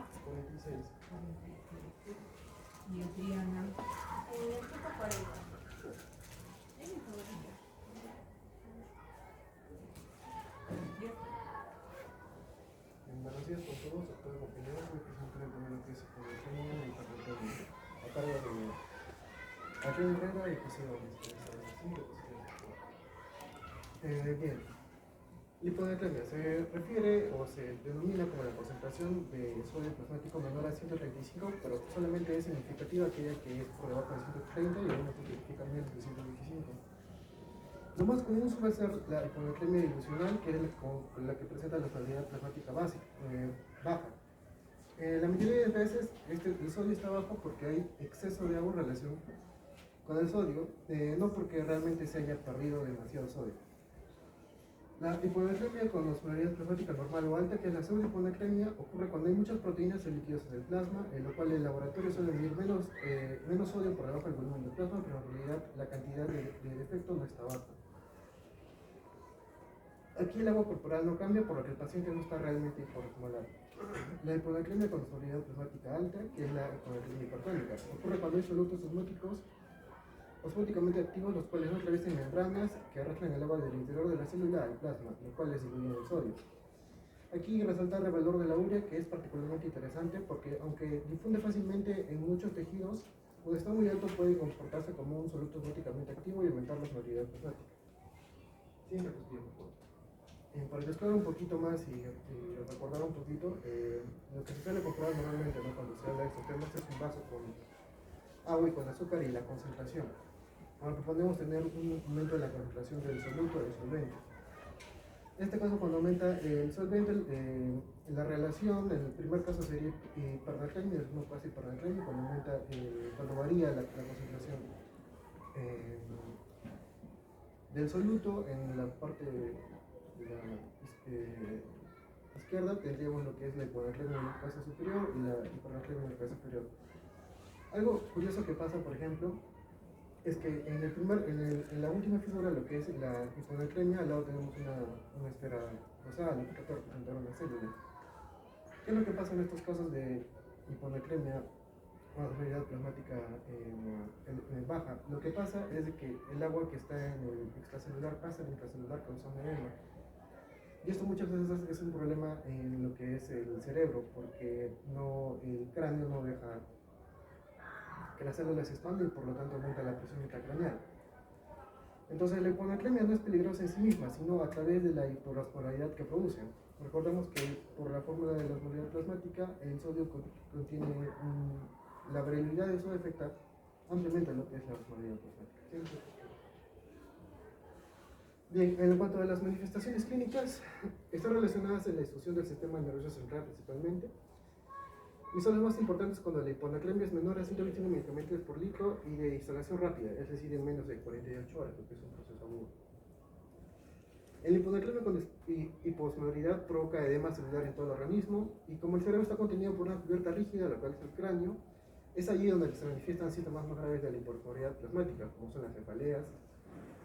46. Y Adriana. En el tipo 40. Es mi favorita. Yo. Embarazos con todos, actores de opinión, representan el primero que se publicó y parlamentario. A cargo de Aquel Herrera y José Gómez. Bien. Hiponatremia se refiere o se denomina como la concentración de sodio plasmático menor a 135, pero solamente es significativa aquella que es por debajo de 130 y algunos que significan menos de 125. Lo más común suele ser la hiponatremia dilucional, que es la que presenta la solubilidad plasmática baja. La mayoría de veces el sodio está bajo porque hay exceso de agua en relación con el sodio, no porque realmente se haya perdido demasiado sodio. La hiponatremia con osmolaridad plasmática normal o alta, que es la pseudohiponatremia, ocurre cuando hay muchas proteínas en líquidos en el plasma, en lo cual el laboratorio suele medir menos sodio por debajo del volumen del plasma, pero en realidad la cantidad de defecto no está baja. Aquí el agua corporal no cambia, por lo que el paciente no está realmente hiposmolado. La hiponatremia con osmolaridad plasmática alta, que es la hiponatremia hipertónica, ocurre cuando hay solutos osmóticamente activos, los cuales no atraviesan membranas que arrastran el agua del interior de la célula al plasma, lo cual les diluyen el sodio. Aquí resaltar el valor de la urea, que es particularmente interesante porque aunque difunde fácilmente en muchos tejidos, cuando está muy alto puede comportarse como un soluto osmóticamente activo y aumentar la osmolaridad plasmática. Siguiente positivo, por favor. Para ilustrar un poquito más y recordar un poquito, lo que se suele comprobar normalmente, ¿no?, cuando se habla de estos temas es un vaso con agua y con azúcar y la concentración. Ahora proponemos tener un aumento de la concentración del soluto del solvente. En este caso, cuando aumenta el solvente, la relación, en el primer caso sería hipernatremia, en el segundo caso hipernatremia, cuando varía la concentración del soluto. En la parte de la izquierda tendríamos lo que es la hiponatremia en el caso superior y la hipernatremia en el caso inferior. Algo curioso que pasa, por ejemplo, es que en la última figura, lo que es la hiponatremia, al lado tenemos una esfera rosada, lo que trata de representar una célula. ¿Qué es lo que pasa en estos casos de hiponatremia o osmolaridad plasmática baja? Lo que pasa es que el agua que está en el extracelular pasa al intracelular causando edema. Y esto muchas veces es un problema en lo que es el cerebro, porque el cráneo no deja que las células se expanden y por lo tanto aumenta la presión intracraneal. Entonces la hiponatremia no es peligrosa en sí misma, sino a través de la hiperosmolaridad que produce. Recordemos que por la fórmula de la osmolaridad plasmática, el sodio contiene la variabilidad de sodio afecta ampliamente lo que es la osmolaridad plasmática. Bien, en cuanto a las manifestaciones clínicas, están relacionadas en la disfunción del sistema nervioso central principalmente, y son las más importantes cuando la hiponatremia es menor a 121 medicamentos por litro y de instalación rápida, es decir, en menos de 48 horas, porque es un proceso agudo. El hiponatremia con hiposmolaridad provoca edema celular en todo el organismo, y como el cerebro está contenido por una cubierta rígida, la cual es el cráneo, es allí donde se manifiestan síntomas más graves de la hiposmolaridad plasmática, como son las cefaleas,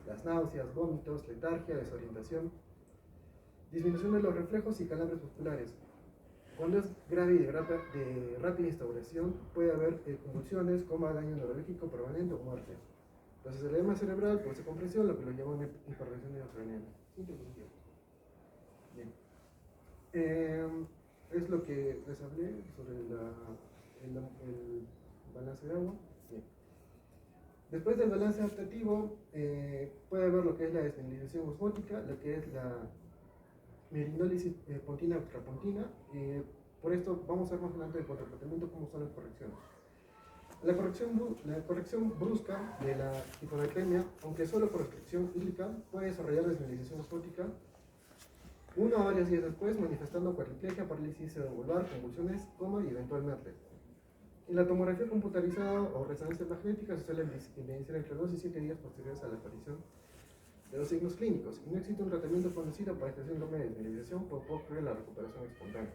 las náuseas, vómitos, letargia, desorientación, disminución de los reflejos y calambres musculares. Cuando es grave y de rápida instauración, puede haber convulsiones, coma, daño neurológico permanente o muerte. Entonces, el edema cerebral produce compresión, lo que lo llama una hipertensión neurocraniana. Bien. Es lo que les hablé sobre el balance de agua. Bien. Después del balance adaptativo, puede haber lo que es la desmineralización osmótica, lo que es la merinólisis pontina ultrapontina. Por esto vamos a ver más adelante en cuanto al tratamiento cómo son las correcciones. La corrección brusca de la hiponatremia, aunque solo por restricción hídrica, puede desarrollar desmineralización osmótica 1 o varios días después, manifestando cuadriplegia, parálisis cerebrovascular, convulsiones, coma y eventual muerte. En la tomografía computarizada o resonancia magnética se suele evidenciar entre 2 y 7 días posteriores a la aparición de los signos clínicos, y no existe un tratamiento conocido para este síndrome de desmineralización por poco de la recuperación espontánea.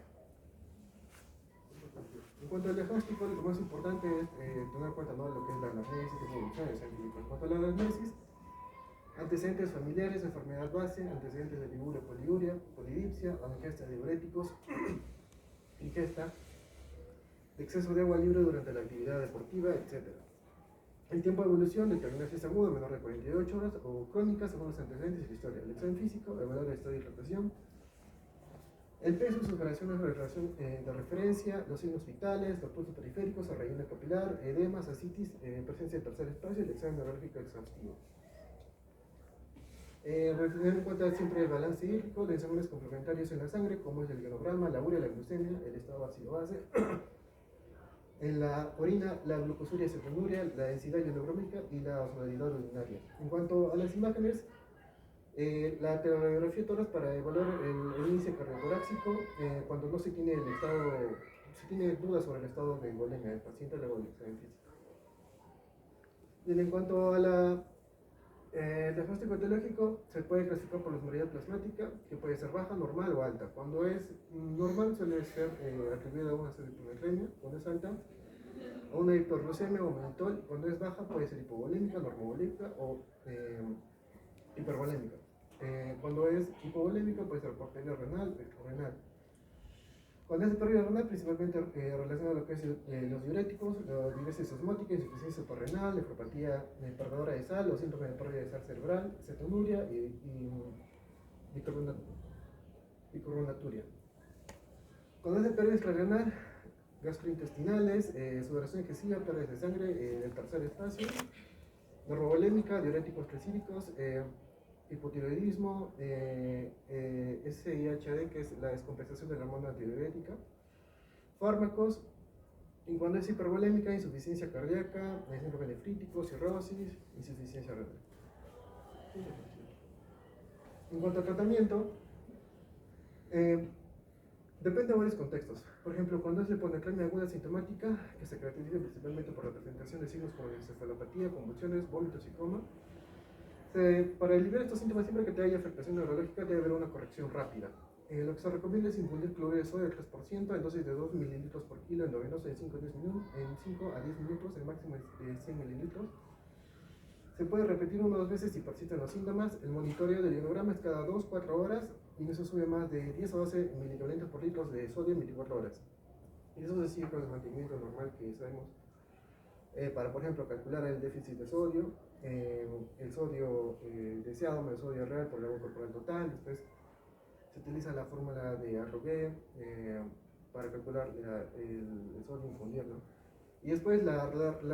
En cuanto al diagnóstico, lo más importante es tener en cuenta, ¿no?, lo que es la anamnesis, evoluciones científicas. En cuanto a la anamnesis, antecedentes familiares, enfermedad base, antecedentes de liuria, poliuria, polidipsia, ingesta de diuréticos, ingesta exceso de agua libre durante la actividad deportiva, etc. El tiempo de evolución determina si es agudo, menor de 48 horas, o crónica según los antecedentes y la historia. El examen físico, evaluar el estado de hidratación, el peso y sus variaciones de referencia, los signos vitales, los pulsos periféricos, el relleno capilar, edemas, ascitis, presencia de tercer espacio y el examen neurológico exhaustivo. Tener en cuenta siempre el balance hídrico de exámenes complementarios en la sangre, como es el granograma, la urea, la glucemia, el estado ácido-base. En la orina, la glucosuria, cetonuria, la densidad ionográmica y la osmolaridad urinaria. En cuanto a las imágenes, la radiografía de tórax para evaluar el índice cardiotorácico cuando no se tiene el estado, se tiene dudas sobre el estado de embolemia del paciente luego del examen físico. Bien, en cuanto a el diagnóstico etiológico, se puede clasificar por la osmolaridad plasmática, que puede ser baja, normal o alta. Cuando es normal suele ser atribuida a una hiponatremia, cuando es alta a una hiperglucemia o mentol, cuando es baja puede ser hipovolémica, normovolémica o hipervolémica. Cuando es hipovolémica puede ser por pérdida renal, renal. Cuando es pérdida renal, principalmente relacionado a lo que es los diuréticos, la diuresis osmótica, insuficiencia suprarrenal, nefropatía perdedora de sal o síntomas de pérdida de sal cerebral, cetonuria y bicarbonaturia. Cuando es de pérdida extrarrenal, gastrointestinales, sudoración excesiva, pérdidas de sangre del tercer espacio, normovolémica, diuréticos tricílicos, hipotiroidismo, SIHD, que es la descompensación de la hormona antidiurética, fármacos, y cuando es hipervolémica, insuficiencia cardíaca, síndrome nefrítico, cirrosis, insuficiencia renal. En cuanto al tratamiento, depende de varios contextos. Por ejemplo, cuando es la hiponatremia aguda sintomática, que se caracteriza principalmente por la presentación de signos como encefalopatía, convulsiones, vómitos y coma, para aliviar estos síntomas, siempre que haya afectación neurológica, debe haber una corrección rápida. Lo que se recomienda es infundir cloruro de sodio del 3% en dosis de 2 mililitros por kilo endovenoso en 5 a 10 minutos, el máximo es de 100 mililitros. Se puede repetir 1 o 2 veces si persisten los síntomas. El monitoreo del ionograma es cada 2-4 horas y no se sube más de 10 a 12 miligramos por litro de sodio en 24 horas. Y eso es ciclo de mantenimiento normal que sabemos para, por ejemplo, calcular el déficit de sodio, el sodio deseado más el sodio real por el agua corporal total. Después se utiliza la fórmula de Arroguet para calcular el sodio infundido, ¿no? Y después la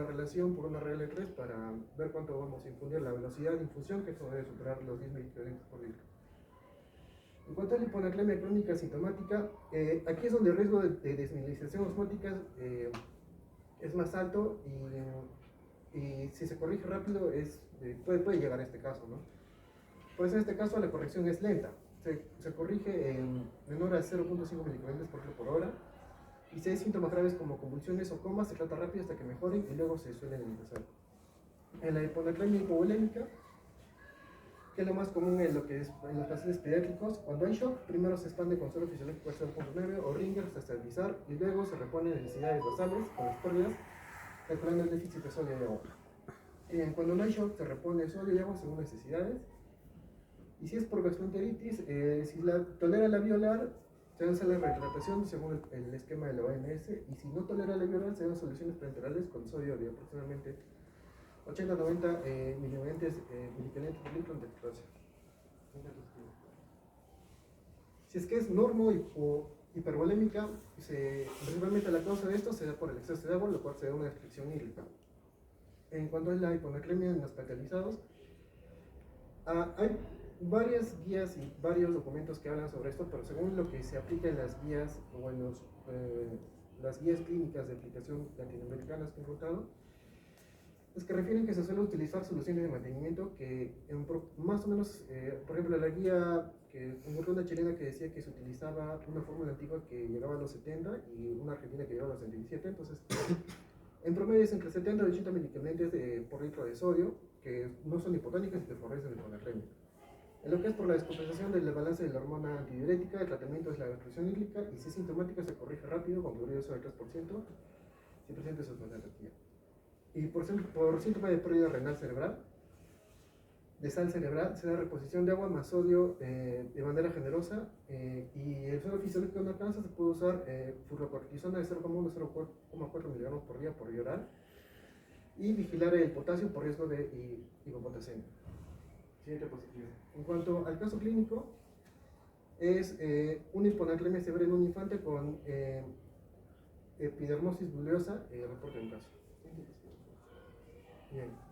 relación por una regla de 3 para ver cuánto vamos a infundir, la velocidad de infusión, que eso debe superar los 10 miligramos por litro. En cuanto a la hiponatremia crónica sintomática, aquí es donde el riesgo de desmineralización osmótica es más alto y si se corrige rápido puede llegar a este caso, ¿no? Por eso en este caso la corrección es lenta. Se corrige en menor a 0.5 miligramos por litro por hora. Y si hay síntomas graves como convulsiones o comas, se trata rápido hasta que mejoren y luego se suelen empezar. En la hiponatremia hipovolémica, que es lo más común en lo que es en los pacientes pediátricos, cuando hay shock, primero se expande con suero fisiológico a 0.9 o Ringer hasta estabilizar y luego se reponen necesidades basales con las pérdidas, calculando el déficit de sodio y agua. Cuando no hay shock, se repone sodio y agua según necesidades. Y si es por gastroenteritis, si tolera la biolar, se hace la rehidratación según el esquema de la OMS, y si no tolera la biolar, se dan soluciones parenterales con sodio de aproximadamente 80-90 miligramos por litro de lactosa. Si es que es normo o hipervolémica, principalmente la causa de esto se da por el exceso de agua, lo cual se da una restricción hídrica. En cuanto a la hiponatremia en hospitalizados, hay varias guías y varios documentos que hablan sobre esto, pero según lo que se aplica en las guías o en las guías clínicas de aplicación latinoamericanas que he encontrado, es que refieren que se suele utilizar soluciones de mantenimiento que más o menos, por ejemplo, la guía que encontré una chilena que decía que se utilizaba una fórmula antigua que llegaba a los 70 y una argentina que llegaba a los 77, entonces en promedio es entre 70 y 80 miligramos por litro de sodio, que no son hipotónicas y te favorecen la hiponatremia. En lo que es por la descompensación del balance de la hormona antidiurética, el tratamiento es la restricción hídrica y si es sintomática se corrige rápido con cloruro de sodio del 3%, si presenta osmolalgia. Y por síntoma de pérdida renal cerebral, de sal cerebral, se da reposición de agua más sodio de manera generosa y el suero fisiológico no alcanza, se puede usar fluorocortisona de 0,1 a 0,4 miligramos por día por vía oral y vigilar el potasio por riesgo de hipopotasemia. Siguiente positivo. En cuanto al caso clínico, es una hiponatremia severa en un infante con epidermosis bullosa, reporte de un caso. Bien.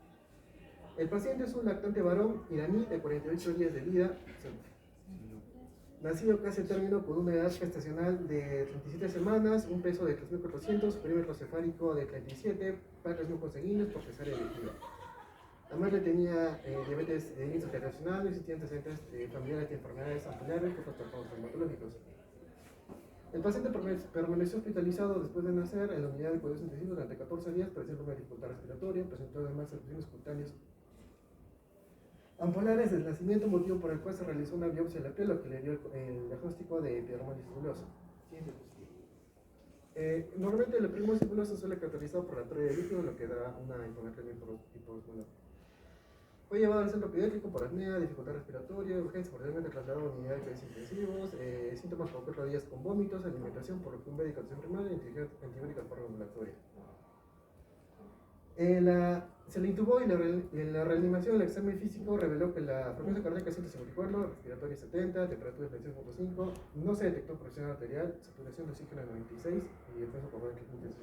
El paciente es un lactante varón iraní de 48 días de vida, nacido casi a término con una edad gestacional de 37 semanas, un peso de 3.400, perímetro cefálico de 37, padres no consanguíneos por cesárea elegida. La madre tenía diabetes gestacional, existían antecedentes familiares de enfermedades ampulares con trastornos reumatológicos. El paciente permaneció hospitalizado después de nacer en la unidad de cuidados intensivos durante 14 días, presentó una dificultad respiratoria, presentó además erupciones cutáneas ampulares del nacimiento, motivo por el cual se realizó una biopsia de la piel, lo que le dio el diagnóstico de epidermosis bullosa. Normalmente el epidermosis bullosa suele caracterizado por la pérdida de líquido, lo que da una hiponatremia hiposmolar. Fue llevado al centro pediátrico por apnea, dificultad respiratoria, urgencia, posteriormente trasladado a unidad de cuidados intensivos, síntomas por 4 días con vómitos, alimentación por lo que un médico de atención primaria y antibióticos por ambulatoria. Se le intubó y en la reanimación el examen físico reveló que la frecuencia cardíaca es 154, respiratoria 70, temperatura de 26.5, no se detectó presión arterial, saturación de oxígeno de 96 y el peso corporal de 1500.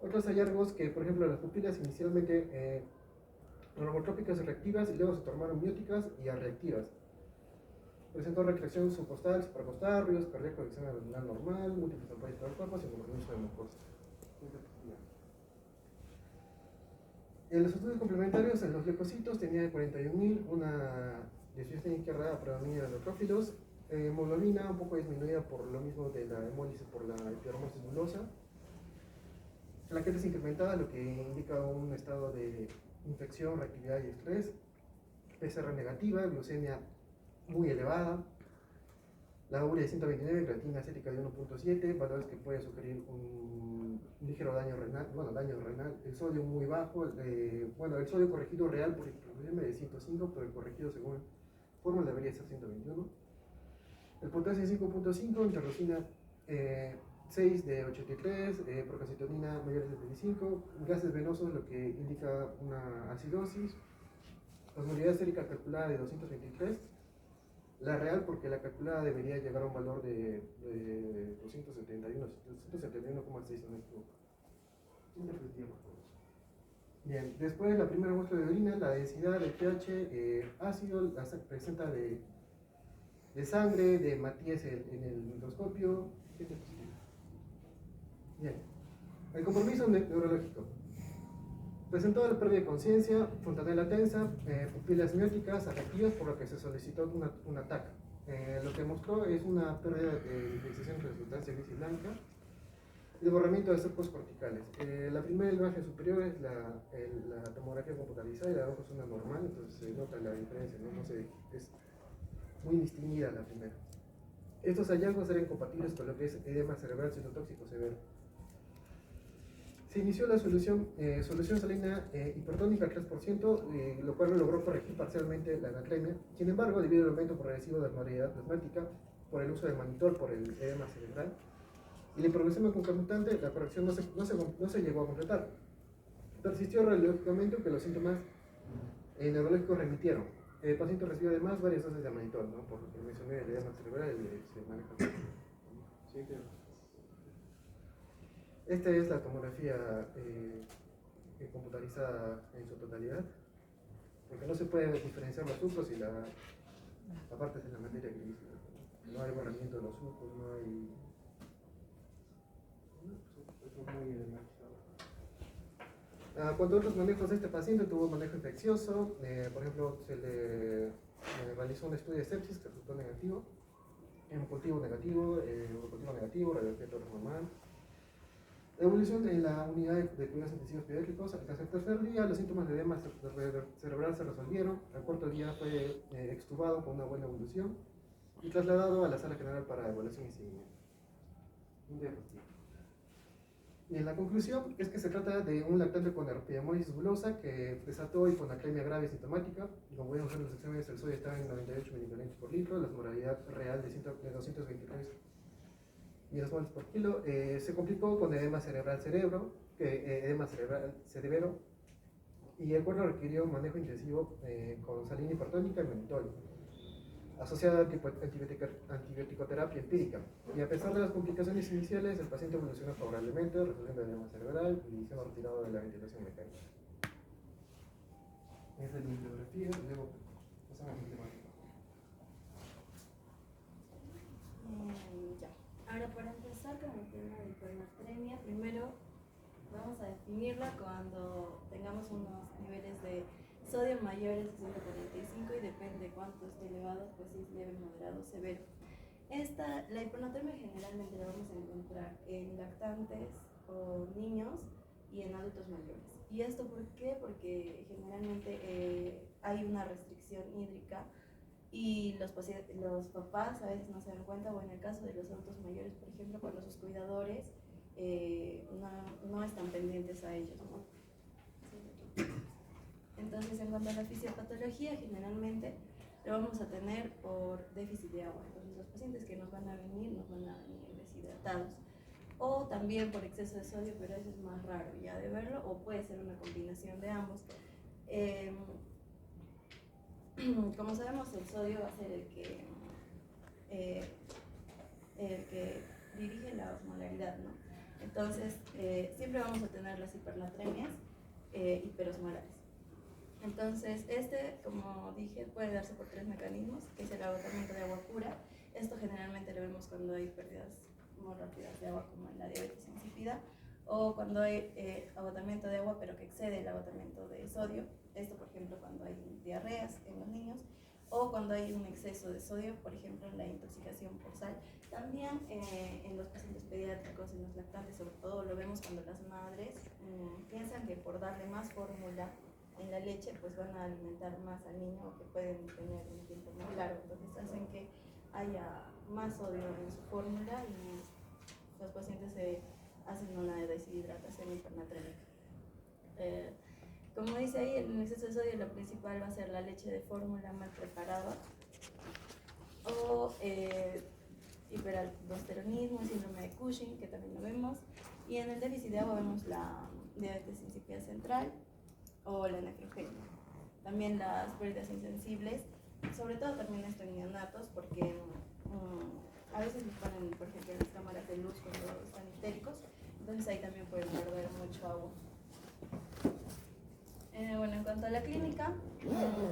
Otros hallazgos que, por ejemplo, las pupilas inicialmente normotrópicas y reactivas y luego se tornaron mióticas y arreactivas. Presentó retracción subcostal, supracostal, ruidos cardíacos de examen abdominal normal, múltiples ampollas por el cuerpo sin compromiso de mucosa. En los estudios complementarios, en los leucocitos tenía 41.000, una disfunción izquierda a predominio de neutrófilos, hemoglobina un poco disminuida por lo mismo de la hemólisis por la epidermosis bullosa, plaquetas incrementadas, lo que indica un estado de infección, reactividad y estrés, PCR negativa, glucemia muy elevada, la urea de 129, creatina acética de 1.7, valores que pueden sugerir un ligero daño renal, el sodio muy bajo, el sodio corregido real por hiperglucemia de 105, pero el corregido según fórmula debería ser 121. El potasio de 5.5, interleucina 6 de 83, procalcitonina mayores de 25, gases venosos, lo que indica una acidosis, osmolaridad sérica calculada de 223, la real porque la calculada debería llegar a un valor de 271,6 en esto. Bien, después de la primera muestra de orina, la densidad del pH ácido presenta de sangre, de Matías en el microscopio. Bien, el compromiso neurológico. Presentó la pérdida de conciencia, fontanela tensa, pupilas mióticas, afectivas, por lo que se solicitó un ataque. Lo que mostró es una pérdida de diferenciación entre sustancia gris y blanca y desbordamiento de surcos corticales. La primera imagen superior es la tomografía computarizada y la de abajo es una normal, entonces se nota la diferencia, ¿no? Es muy distinguida la primera. Estos hallazgos eran compatibles con lo que es edema cerebral citotóxico severo. Se inició la solución salina hipertónica al 3%, lo cual logró corregir parcialmente la anatremia. Sin embargo, debido al aumento progresivo de la normalidad plasmática, por el uso del monitor, por el edema cerebral y la hiperglucemia concomitante, la corrección no se llegó a completar. Persistió radiológicamente que los síntomas neurológicos remitieron. El paciente recibió además varias dosis de monitor, ¿no? Por lo que mencioné, el edema cerebral y se maneja. Sí, claro. Esta es la tomografía computarizada en su totalidad, porque no se puede diferenciar los surcos y la parte de la materia gris. No hay borramiento de los surcos, no hay. Cuanto a otros manejos de este paciente, tuvo manejo infeccioso, por ejemplo, se le realizó un estudio de sepsis que resultó negativo, hemocultivo negativo, radiografía normal. La evolución en la unidad de cuidados intensivos pediátricos, hasta el tercer día los síntomas de edema cerebral se resolvieron, al cuarto día fue extubado con una buena evolución y trasladado a la sala general para evaluación y seguimiento. Y en la conclusión es que se trata de un lactante con epidermolysis bulosa que desató hiponatremia grave sintomática. Y como vemos en los exámenes, el sodio estaba en 98 miligramos por litro, la osmolaridad real de 223 miliosmoles por kilo. Se complicó con edema cerebral edema cerebral severo, y el cuadro requirió un manejo intensivo con salina hipertónica y mannitol, asociada a antibiótico-terapia empírica. Y a pesar de las complicaciones iniciales, el paciente evolucionó favorablemente, resolviendo el edema cerebral y siendo retirado de la ventilación mecánica. Esa es mi bibliografía, y luego pasamos a mi temática. Ya. Ahora, para empezar con el tema de hipernatremia, primero vamos a definirla cuando tengamos unos niveles de sodio mayores a 145 y depende de cuánto esté elevado, pues si es leve, moderado, severo. La hipernatremia generalmente la vamos a encontrar en lactantes o niños y en adultos mayores. ¿Y esto por qué? Porque generalmente hay una restricción hídrica y los papás a veces no se dan cuenta, o en el caso de los adultos mayores, por ejemplo, cuando sus cuidadores no están pendientes a ellos, ¿no? Entonces, en cuanto a la fisiopatología, generalmente lo vamos a tener por déficit de agua. Entonces, los pacientes que nos van a venir deshidratados, o también por exceso de sodio, pero eso es más raro ya de verlo, o puede ser una combinación de ambos. Como sabemos, el sodio va a ser el que dirige la osmolaridad, ¿no? Entonces, siempre vamos a tener las hipernatremias hiperosmolares. Entonces, como dije, puede darse por 3 mecanismos, que es el agotamiento de agua pura. Esto generalmente lo vemos cuando hay pérdidas muy rápidas de agua, como en la diabetes insípida, o cuando hay agotamiento de agua, pero que excede el agotamiento de sodio. Esto, por ejemplo, cuando hay diarreas en los niños, o cuando hay un exceso de sodio, por ejemplo, en la intoxicación por sal. También en los pacientes pediátricos, en los lactantes, sobre todo lo vemos cuando las madres piensan que por darle más fórmula en la leche, pues van a alimentar más al niño, o que pueden tener un tiempo más largo. Entonces hacen que haya más sodio en su fórmula y los pacientes se hacen una deshidratación hipernatrémica. Como dice ahí, el exceso de sodio, lo principal va a ser la leche de fórmula mal preparada, o hiperaldosteronismo, síndrome de Cushing, que también lo vemos. Y en el déficit de agua vemos la diabetes insípida central o la nefrogenia. También las pérdidas insensibles, sobre todo también esto en neonatos, porque a veces nos ponen, por ejemplo, en las cámaras de luz cuando están histéricos, entonces ahí también pueden perder mucho agua. Bueno, en cuanto a la clínica,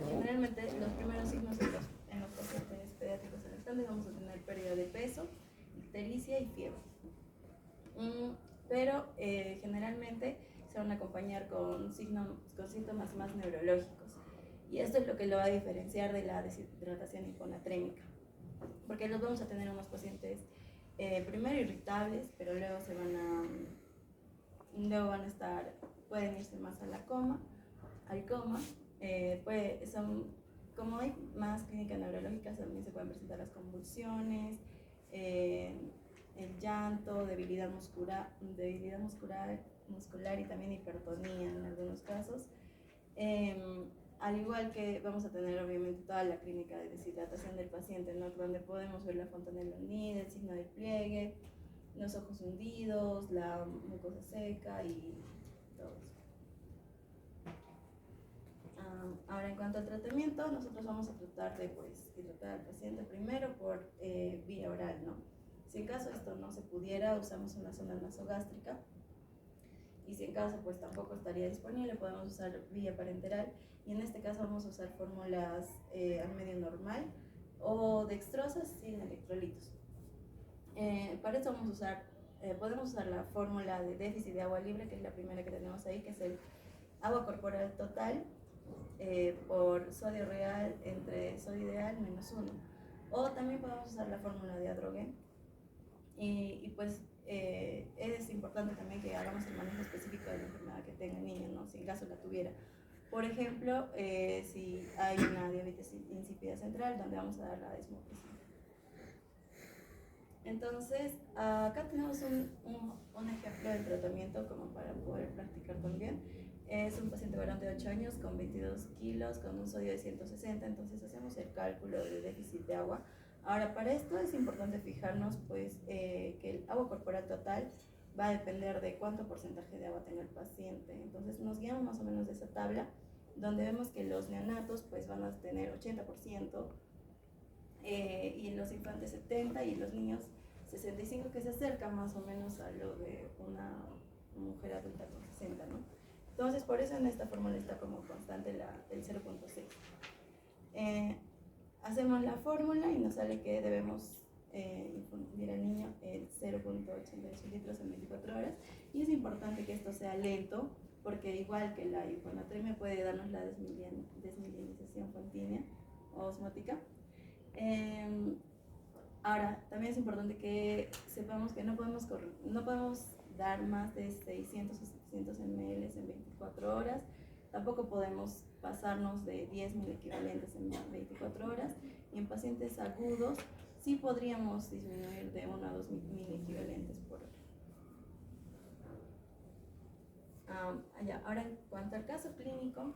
generalmente los primeros signos en los pacientes pediátricos y lactantes vamos a tener pérdida de peso, ictericia y fiebre. Pero generalmente se van a acompañar con síntomas más neurológicos. Y esto es lo que lo va a diferenciar de la deshidratación hiponatrémica. Porque los vamos a tener unos pacientes primero irritables, pero luego van a estar, pueden irse más al coma. Como hay más clínicas neurológicas, también se pueden presentar las convulsiones, el llanto, debilidad muscular y también hipertonía en algunos casos. Al igual que vamos a tener obviamente toda la clínica de deshidratación del paciente, ¿no? Donde podemos ver la fontanela unida, el signo de pliegue, los ojos hundidos, la mucosa seca y todo eso. Ahora, en cuanto al tratamiento, nosotros vamos a tratar de hidratar al paciente primero por vía oral, ¿no? Si en caso esto no se pudiera, usamos una sonda nasogástrica, y si en caso pues tampoco estaría disponible, podemos usar vía parenteral, y en este caso vamos a usar fórmulas al medio normal o dextrosas sin electrolitos. Para esto podemos usar la fórmula de déficit de agua libre, que es la primera que tenemos ahí, que es el agua corporal total por sodio real entre sodio ideal menos 1. O también podemos usar la fórmula de Adrogué. Y pues es importante también que hagamos el manejo específico de la enfermedad que tenga el niño, ¿no? Si en caso la tuviera. Por ejemplo, si hay una diabetes insípida central, donde vamos a dar la desmopricina. Entonces, acá tenemos un ejemplo en tratamiento como para poder practicar también. Es un paciente varón de 8 años con 22 kilos, con un sodio de 160, entonces hacemos el cálculo de déficit de agua. Ahora, para esto es importante fijarnos pues, que el agua corporal total va a depender de cuánto porcentaje de agua tenga el paciente. Entonces nos guiamos más o menos de esa tabla, donde vemos que los neonatos pues, van a tener 80%, y los infantes 70% y los niños 65%, que se acerca más o menos a lo de una mujer adulta con 60%, ¿no? Entonces, por eso en esta fórmula está como constante el 0.6. Hacemos la fórmula y nos sale que debemos infundir al niño el 0.88 litros en 24 horas. Y es importante que esto sea lento, porque igual que la hiponatremia puede darnos la desmilinización fonínea o osmótica. Ahora, también es importante que sepamos que no podemos dar más de 600 o 700 ml en 24 horas. Tampoco podemos pasarnos de 10.000 equivalentes en 24 horas. Y en pacientes agudos sí podríamos disminuir de 1 a 2.000 equivalentes por hora. Ahora, en cuanto al caso clínico,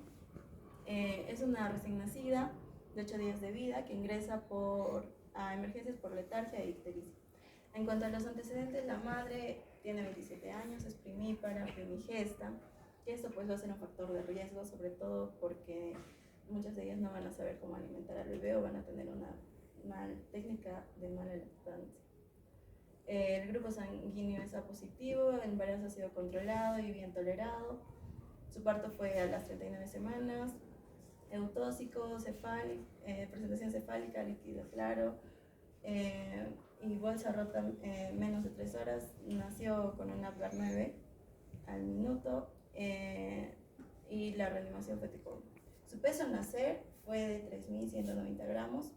es una recién nacida de 8 días de vida que ingresa a emergencias por letargia e ictericia. En cuanto a los antecedentes, la madre tiene 27 años, es primípara, primigesta, que esto pues va a ser un factor de riesgo, sobre todo porque muchas de ellas no van a saber cómo alimentar al bebé o van a tener una técnica de mala lactancia. El grupo sanguíneo es A positivo, el embarazo ha sido controlado y bien tolerado. Su parto fue a las 39 semanas, eutóxico, presentación cefálica, líquido claro, y bolsa rota menos de 3 horas. Nació con un Apgar 9 al minuto, y la reanimación fue tipo 1. Su peso al nacer fue de 3.190 gramos.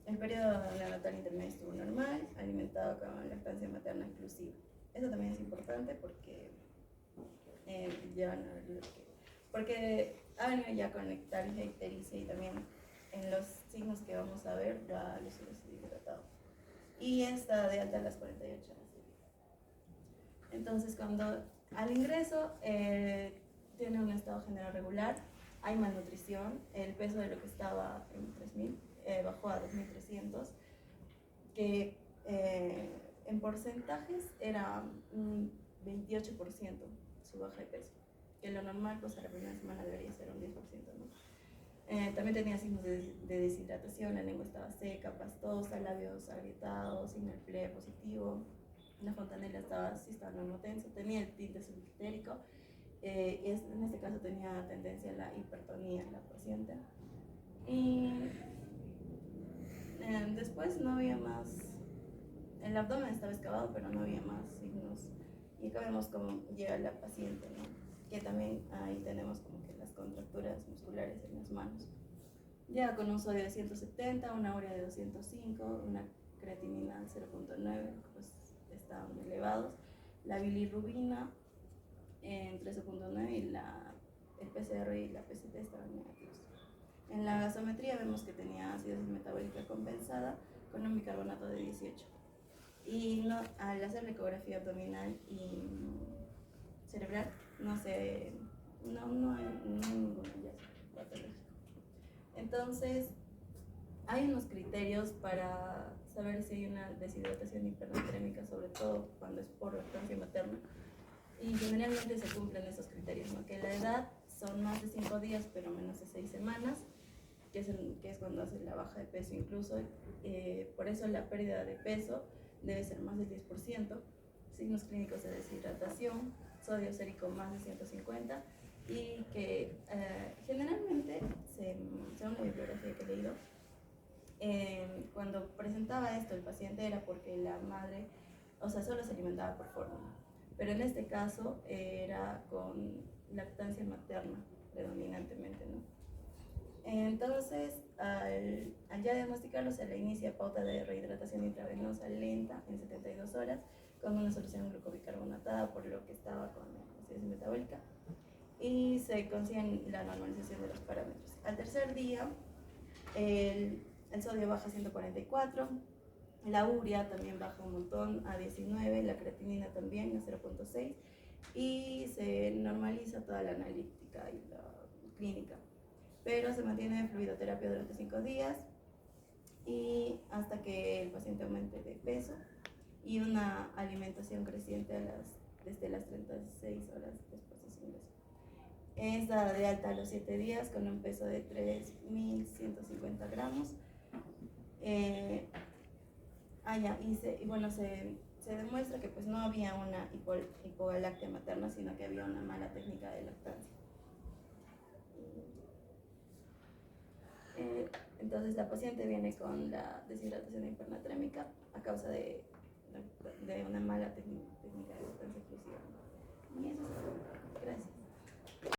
El periodo neonatal intermedio estuvo normal, alimentado con lactancia materna exclusiva. Eso también es importante porque porque ha venido ya con lectargia, ictericia, y también en los signos que vamos a ver ya los hidratado. Y está de alta a las 48 horas de vida. Entonces, cuando al ingreso tiene un estado general regular, hay malnutrición, el peso de lo que estaba en 3.000 bajó a 2.300, que en porcentajes era un 28% su baja de peso, que lo normal pues a la primera semana debería ser un 10%, ¿no? También tenía signos de deshidratación, la lengua estaba seca, pastosa, labios agrietados, signo del PLE positivo, la fontanela estaba normotensa, tenía el tinte subclítérico, en este caso tenía tendencia a la hipertonía en la paciente. Y después no había más, el abdomen estaba excavado, pero no había más signos. Y acá vemos cómo llega la paciente, ¿no? Que también ahí tenemos como que las contracturas musculares en las manos. Llega con un sodio de 170, una urea de 205, una creatinina de 0.9, pues estaban elevados. La bilirrubina en 13.9 y el PCR y la PCT estaban negativos. En la gasometría vemos que tenía acidosis metabólica compensada con un bicarbonato de 18. Y al hacer la ecografía abdominal y cerebral, no hay ningún hallazgo patológico. Entonces, hay unos criterios para saber si hay una deshidratación hipernatrémica, sobre todo cuando es por lactancia materna. Y generalmente se cumplen esos criterios, ¿no? Que la edad son más de 5 días, pero menos de 6 semanas, que es cuando hace la baja de peso incluso. Por eso la pérdida de peso debe ser más del 10%, signos clínicos de deshidratación, sodio sérico más de 150, y que generalmente, según la bibliografía que he leído, cuando presentaba esto el paciente era porque la madre, solo se alimentaba por fórmula, pero en este caso era con lactancia materna predominantemente, ¿no? Entonces, al ya diagnosticarlo, se le inicia pauta de rehidratación intravenosa lenta en 72 horas con una solución glucobicarbonatada, por lo que estaba con acidosis metabólica, y se consigue la normalización de los parámetros. Al tercer día, el sodio baja a 144, La urea también baja un montón a 19, la creatinina también a 0,6 y se normaliza toda la analítica y la clínica. Pero se mantiene en fluidoterapia durante 5 días y hasta que el paciente aumente de peso y una alimentación creciente desde las 36 horas después de su ingreso. Es dada de alta a los 7 días con un peso de 3.150 gramos. Se demuestra que pues no había una hipogalactia materna, sino que había una mala técnica de lactancia. Entonces la paciente viene con la deshidratación hipernatrémica a causa de una mala técnica de lactancia exclusiva. Y eso es todo. Gracias.